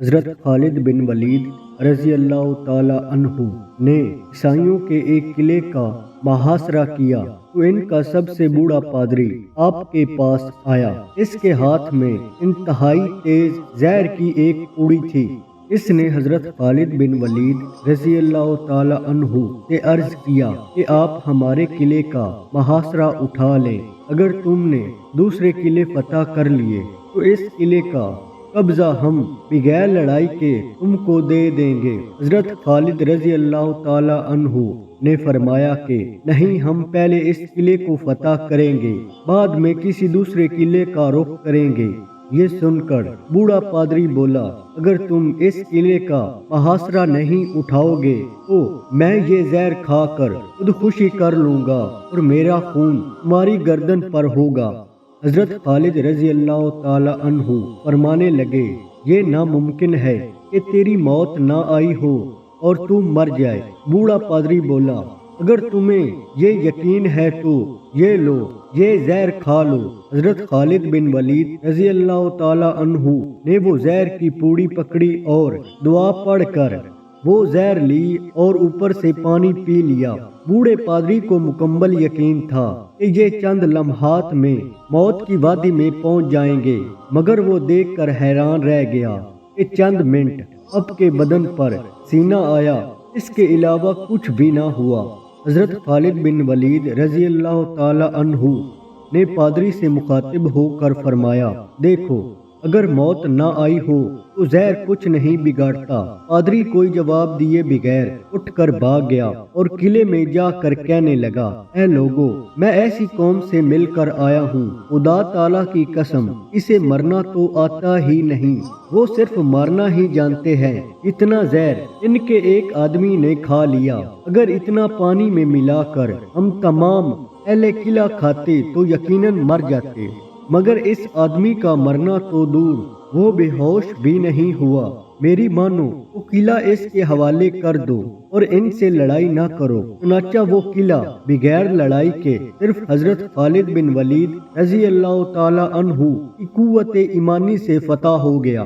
حضرت خالد بن ولید رضی اللہ تعالی عنہ نے عیسائیوں کے ایک قلعے کا محاصرہ کیا تو ان کا سب سے بوڑھا پادری آپ کے پاس آیا۔ اس کے ہاتھ میں انتہائی تیز زہر کی ایک پوڑی تھی۔ اس نے حضرت خالد بن ولید رضی اللہ تعالی عنہ سے عرض کیا کہ آپ ہمارے قلعے کا محاصرہ اٹھا لیں۔ اگر تم نے دوسرے قلعے فتح کر لیے تو اس قلعے کا قبضہ ہم بغیر لڑائی کے تم کو دے دیں گے۔ حضرت خالد رضی اللہ تعالی عنہ نے فرمایا کہ نہیں، ہم پہلے اس قلعے کو فتح کریں گے، بعد میں کسی دوسرے قلعے کا رخ کریں گے۔ یہ سن کر بوڑھا پادری بولا، اگر تم اس قلعے کا محاصرہ نہیں اٹھاؤ گے تو میں یہ زہر کھا کر خودکشی کر لوں گا اور میرا خون تمہاری گردن پر ہوگا۔ حضرت خالد رضی اللہ تعالی عنہ فرمانے لگے، یہ ناممکن ہے کہ تیری موت نہ آئی ہو اور تو مر جائے۔ بوڑھا پادری بولا، اگر تمہیں یہ یقین ہے تو یہ لو، یہ زہر کھا لو۔ حضرت خالد بن ولید رضی اللہ تعالی عنہ نے وہ زہر کی پوڑی پکڑی اور دعا پڑھ کر وہ زہر لی اور اوپر سے پانی پی لیا۔ بوڑھے پادری کو مکمل یقین تھا کہ یہ چند لمحات میں موت کی وادی میں پہنچ جائیں گے، مگر وہ دیکھ کر حیران رہ گیا کہ چند منٹ اب کے بدن پر سینہ آیا، اس کے علاوہ کچھ بھی نہ ہوا۔ حضرت خالد بن ولید رضی اللہ تعالی عنہ نے پادری سے مخاطب ہو کر فرمایا، دیکھو، اگر موت نہ آئی ہو تو زہر کچھ نہیں بگاڑتا۔ پادری کوئی جواب دیے بغیر اٹھ کر بھاگ گیا اور قلعے میں جا کر کہنے لگا، اے لوگو، میں ایسی قوم سے مل کر آیا ہوں، خدا تعالیٰ کی قسم، اسے مرنا تو آتا ہی نہیں، وہ صرف مارنا ہی جانتے ہیں۔ اتنا زہر ان کے ایک آدمی نے کھا لیا، اگر اتنا پانی میں ملا کر ہم تمام اہل قلعہ کھاتے تو یقیناً مر جاتے، مگر اس آدمی کا مرنا تو دور، وہ بے ہوش بھی نہیں ہوا۔ میری مانو تو قلعہ اس کے حوالے کر دو اور ان سے لڑائی نہ کرو۔ چنانچہ وہ قلعہ بغیر لڑائی کے صرف حضرت خالد بن ولید رضی اللہ تعالی عنہ کی قوت ایمانی سے فتح ہو گیا۔